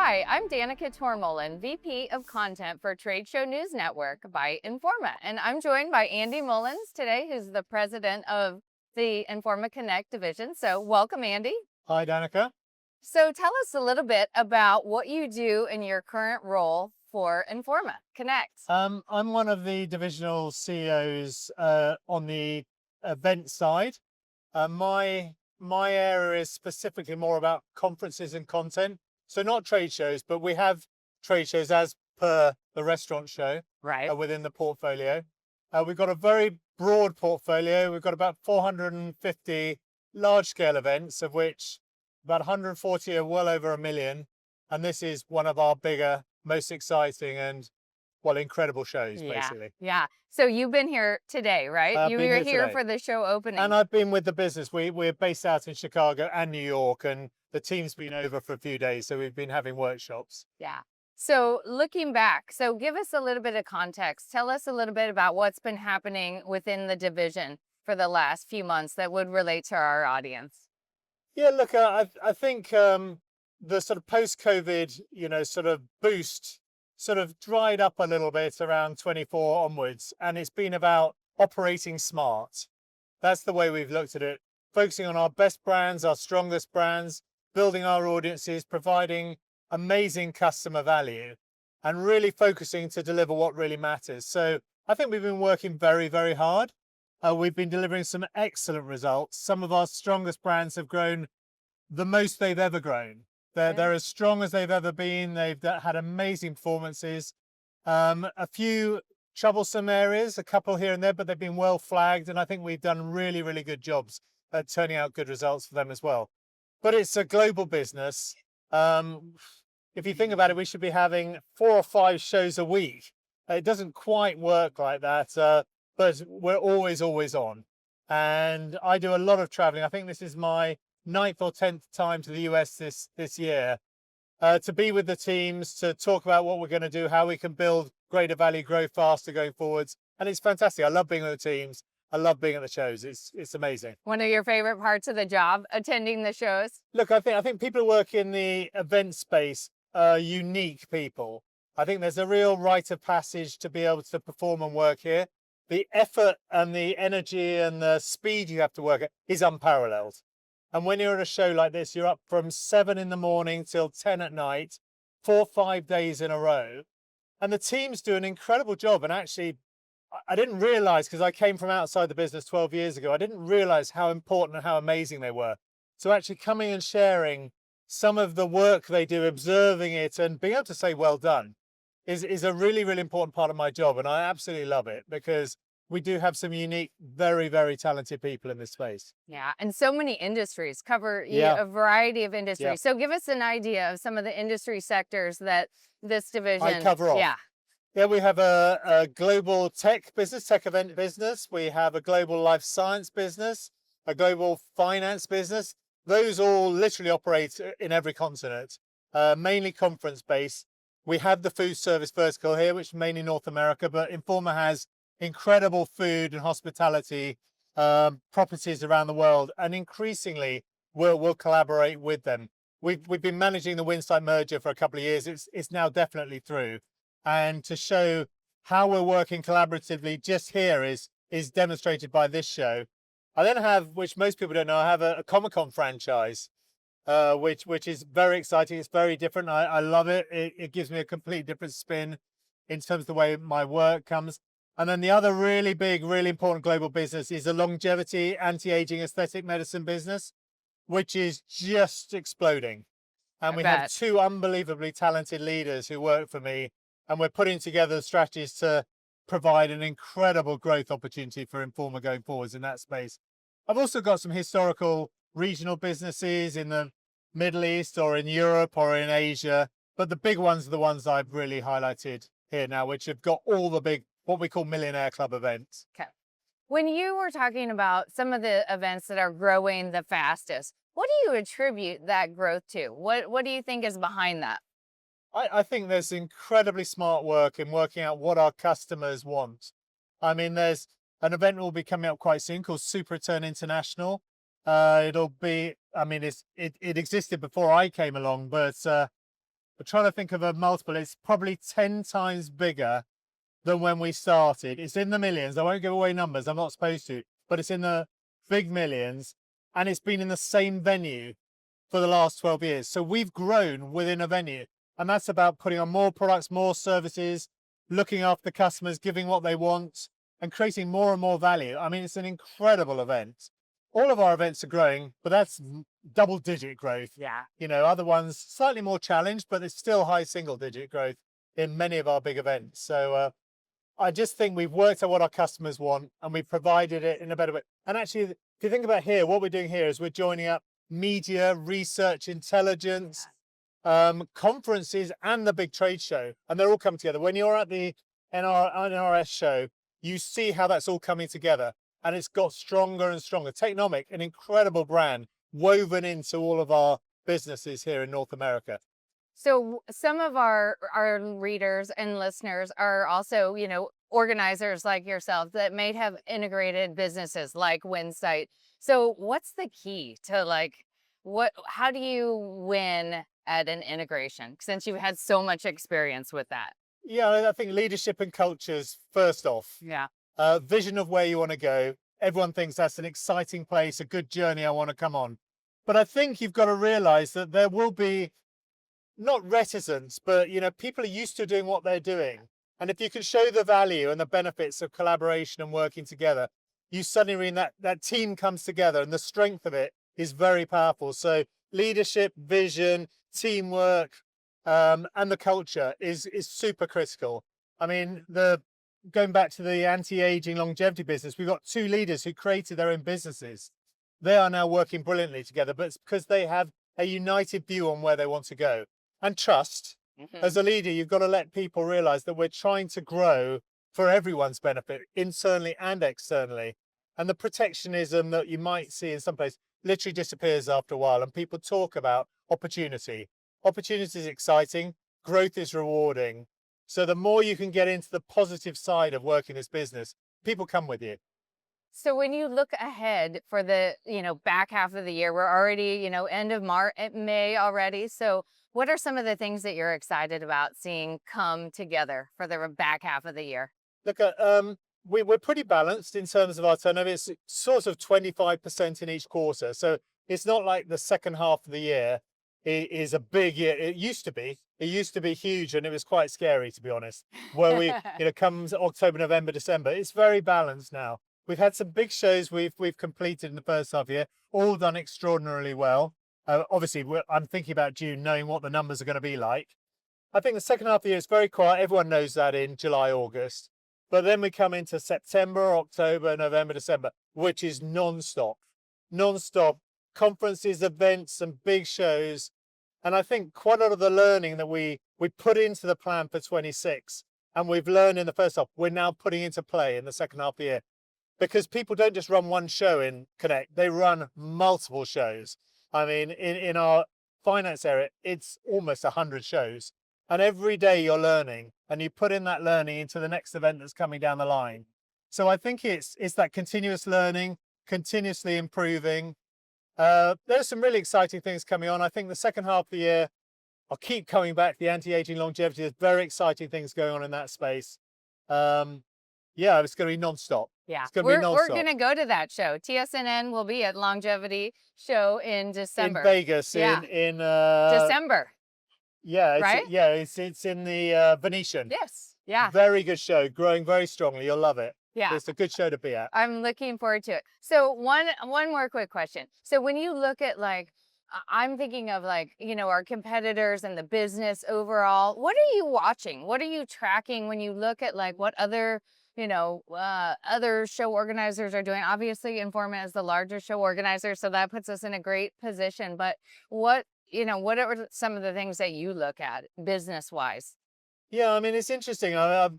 Hi, I'm Danica Tormohlen, VP of Content for Trade Show News Network by Informa. And I'm joined by Andy Mullins today, who's the president of the Informa Connect division. So welcome, Andy. Hi, Danica. So tell us a little bit about what you do in your current role for Informa Connect. I'm one of the divisional CEOs on the event side. My area is specifically more about conferences and content. So not trade shows, but we have trade shows as per the restaurant show Right. within the portfolio. We've got a very broad portfolio. We've got about 450 large-scale events, of which about 140 are well over 1 million. And this is one of our bigger, most exciting and, well, incredible shows, basically. Yeah. So you've been here today, right? I've You been were here here today. for the show opening. And I've been with the business. We're based out in Chicago and New York, and the team's been over for a few days, so we've been having workshops. Yeah. So looking back, so give us a little bit of context. Tell us a little bit about what's been happening within the division for the last few months that would relate to our audience. Yeah, look, I think the sort of post-COVID, sort of boost sort of dried up a little bit around 24 onwards, and it's been about operating smart. That's the way we've looked at it, focusing on our best brands, our strongest brands, building our audiences, providing amazing customer value, and really focusing to deliver what really matters. So I think we've been working very, very hard. We've been delivering some excellent results. Some of our strongest brands have grown the most they've ever grown. They're as strong as they've ever been. They've had amazing performances. A few troublesome areas, a couple here and there, but they've been well flagged. And I think we've done really, really good jobs at turning out good results for them as well. But it's a global business. If you think about it, we should be having 4 or 5 shows a week. It doesn't quite work like that, but we're always on. And I do a lot of traveling. I think this is my 9th or 10th time to the US this year, to be with the teams, to talk about what we're going to do, how we can build greater value, grow faster going forwards. And it's fantastic. I love being with the teams. I love being at the shows. It's amazing. One of your favorite parts of the job, attending the shows? Look, I think people who work in the event space are unique people. I think there's a real rite of passage to be able to perform and work here. The effort and the energy and the speed you have to work at is unparalleled. And when you're at a show like this, you're up from 7 in the morning till 10 at night, 4 or 5 days in a row. And the teams do an incredible job. And actually, I didn't realize, because I came from outside the business 12 years ago, I didn't realize how important and how amazing they were. So actually coming and sharing some of the work they do, observing it and being able to say, well done, is a really, really important part of my job. And I absolutely love it, because we do have some unique, very, very talented people in this space. Yeah, and so many industries cover a variety of industries. So give us an idea of some of the industry sectors that this division... I cover off. Yeah, we have a global tech business, tech event business. We have a global life science business, a global finance business. Those all literally operate in every continent, mainly conference-based. We have the food service vertical here, which is mainly North America, but Informa has incredible food and hospitality properties around the world, and increasingly we'll collaborate with them. We've been managing the Winsight merger for a couple of years. It's now definitely through, and to show how we're working collaboratively just here is demonstrated by this show. I then have, which most people don't know, I have a Comic-Con franchise, which is very exciting. It's very different. I love it. It gives me a completely different spin in terms of the way my work comes. And then the other really big, really important global business is a longevity, anti-aging aesthetic medicine business, which is just exploding. And we have 2 unbelievably talented leaders who work for me, and we're putting together strategies to provide an incredible growth opportunity for Informa going forwards in that space. I've also got some historical regional businesses in the Middle East or in Europe or in Asia, but the big ones are the ones I've really highlighted here now, which have got all the big, what we call millionaire club events. Okay. When you were talking about some of the events that are growing the fastest, what do you attribute that growth to? What do you think is behind that? I think there's incredibly smart work in working out what our customers want. I mean, there's an event that will be coming up quite soon called Super Return International. It'll be, I mean, it existed before I came along, but we're trying to think of a multiple. It's probably 10 times bigger than when we started. It's in the millions. I won't give away numbers. I'm not supposed to, but it's in the big millions, and it's been in the same venue for the last 12 years. So we've grown within a venue, and that's about putting on more products, more services, looking after customers, giving what they want, and creating more and more value. I mean, it's an incredible event. All of our events are growing, but that's double-digit growth. Yeah. You know, other ones slightly more challenged, but it's still high single-digit growth in many of our big events. So I just think we've worked out what our customers want, and we've provided it in a better way. And actually, if you think about here, what we're doing here is we're joining up media, research, intelligence, conferences, and the big trade show, and they're all coming together. When you're at the NRS show, you see how that's all coming together, and it's got stronger and stronger. Technomic, an incredible brand, woven into all of our businesses here in North America. So some of our readers and listeners are also, you know, organizers like yourself that may have integrated businesses like Winsight. So what's the key to how do you win at an integration since you've had so much experience with that? Yeah, I think leadership and cultures first off. Yeah. Vision of where you want to go. Everyone thinks that's an exciting place, a good journey I want to come on. But I think you've got to realize that there will be not reticence, but you know, people are used to doing what they're doing. And if you can show the value and the benefits of collaboration and working together, you suddenly mean that team comes together, and the strength of it is very powerful. So leadership, vision, teamwork, and the culture is super critical. I mean, going back to the anti-aging longevity business, we've got 2 leaders who created their own businesses. They are now working brilliantly together, but it's because they have a united view on where they want to go. And trust. As a leader, you've got to let people realize that we're trying to grow for everyone's benefit, internally and externally. And the protectionism that you might see in some places literally disappears after a while, and people talk about opportunity. Opportunity is exciting, growth is rewarding. So the more you can get into the positive side of working this business, people come with you. So when you look ahead for the, back half of the year, we're already, end of May already. So what are some of the things that you're excited about seeing come together for the back half of the year? Look, we're pretty balanced in terms of our turnover. It's sort of 25% in each quarter. So it's not like the second half of the year is a big year. It used to be. It used to be huge, and it was quite scary, to be honest. Where we, comes October, November, December, it's very balanced now. We've had some big shows we've completed in the first half year, all done extraordinarily well. Obviously, I'm thinking about June, knowing what the numbers are going to be like. I think the second half of the year is very quiet. Everyone knows that in July, August. But then we come into September, October, November, December, which is non-stop. Non-stop conferences, events, and big shows. And I think quite a lot of the learning that we put into the plan for 26, and we've learned in the first half, we're now putting into play in the second half of the year. Because people don't just run one show in Connect, they run multiple shows. I mean, in our finance area, it's almost 100 shows. And every day you're learning, and you put in that learning into the next event that's coming down the line. So I think it's that continuous learning, continuously improving. There's some really exciting things coming on. I think the second half of the year, I'll keep coming back. The anti-aging longevity, there's very exciting things going on in that space. Yeah, it's going to be non-stop. Yeah, it's going to be non-stop. We're going to go to that show. TSNN will be at Longevity Show in December. In Vegas, yeah. in December. Yeah, it's, right? Yeah, it's in the Venetian. Yes, yeah. Very good show, growing very strongly. You'll love it. Yeah, it's a good show to be at. I'm looking forward to it. So one more quick question. So when you look at I'm thinking of our competitors and the business overall, what are you watching? What are you tracking when you look at what other other show organizers are doing? Obviously, Informa is the largest show organizer, so that puts us in a great position. But what are some of the things that you look at business-wise? Yeah, I mean, it's interesting. I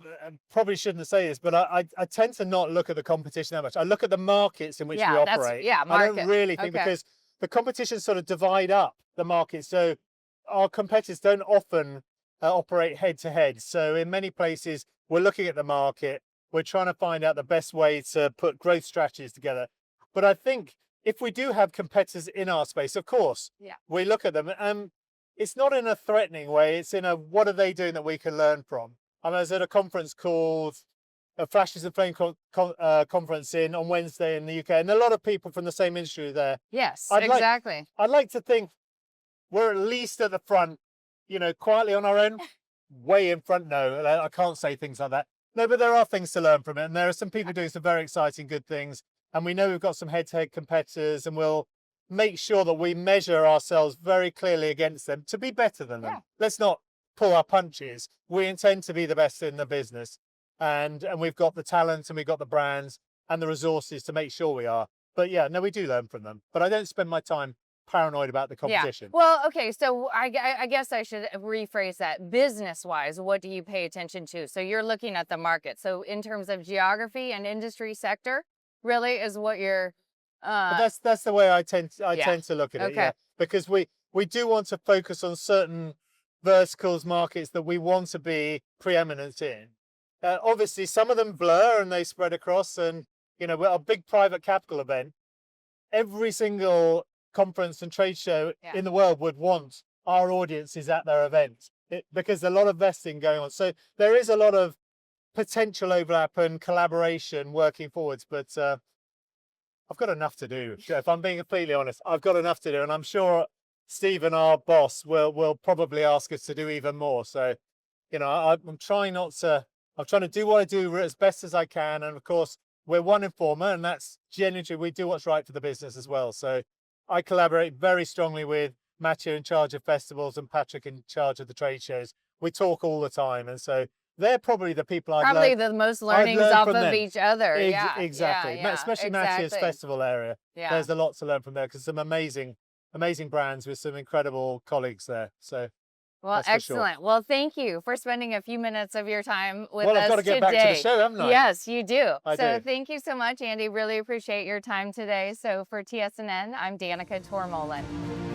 probably shouldn't say this, but I tend to not look at the competition that much. I look at the markets in which we operate. Market. I don't really think because the competition sort of divide up the market. So our competitors don't often operate head to head. So in many places, we're looking at the market. We're trying to find out the best way to put growth strategies together. But I think if we do have competitors in our space, of course, we look at them. it's not in a threatening way. It's in a, what are they doing that we can learn from? I was at a conference called a Flashes and Flame conference on Wednesday in the UK, and a lot of people from the same industry there. Yes, I'd exactly. I'd like to think we're at least at the front, you know, quietly on our own, way in front. No, I can't say things like that. No, but there are things to learn from it, and there are some people doing some very exciting, good things. And we know we've got some head-to-head competitors, and we'll make sure that we measure ourselves very clearly against them to be better than them. Yeah. Let's not pull our punches. We intend to be the best in the business, and we've got the talent, and we've got the brands and the resources to make sure we are. But yeah, no, we do learn from them. But I don't spend my time paranoid about the competition. Yeah. Well, okay, so I guess I should rephrase that. Business-wise, what do you pay attention to? So you're looking at the market. So in terms of geography and industry sector, really is what you're. But that's the way I tend to look at it. Okay. Yeah, because we do want to focus on certain verticals, markets that we want to be preeminent in. Obviously, some of them blur and they spread across. And you know, we're a big private capital event. Every single conference and trade show in the world would want our audiences at their event, because there's a lot of vesting going on. So there is a lot of potential overlap and collaboration working forwards. But I've got enough to do. If I'm being completely honest, I've got enough to do, and I'm sure Stephen, our boss, will probably ask us to do even more. So, you know, I'm trying to do what I do as best as I can, and of course, we're one Informa, and that's genuinely, we do what's right for the business as well. So, I collaborate very strongly with Matthew in charge of festivals and Patrick in charge of the trade shows. We talk all the time, and so they're probably the people probably the most learnings off of each other. Exactly. Yeah, Especially Matthew's festival area. Yeah. There's a lot to learn from there, because some amazing brands with some incredible colleagues there. So, well, excellent. Sure. Well, thank you for spending a few minutes of your time with us Well, I've got to get today. back to the show, haven't I? Yes, you do. I do. Thank you so much, Andy. Really appreciate your time today. So for TSNN, I'm Danica Tormohlen.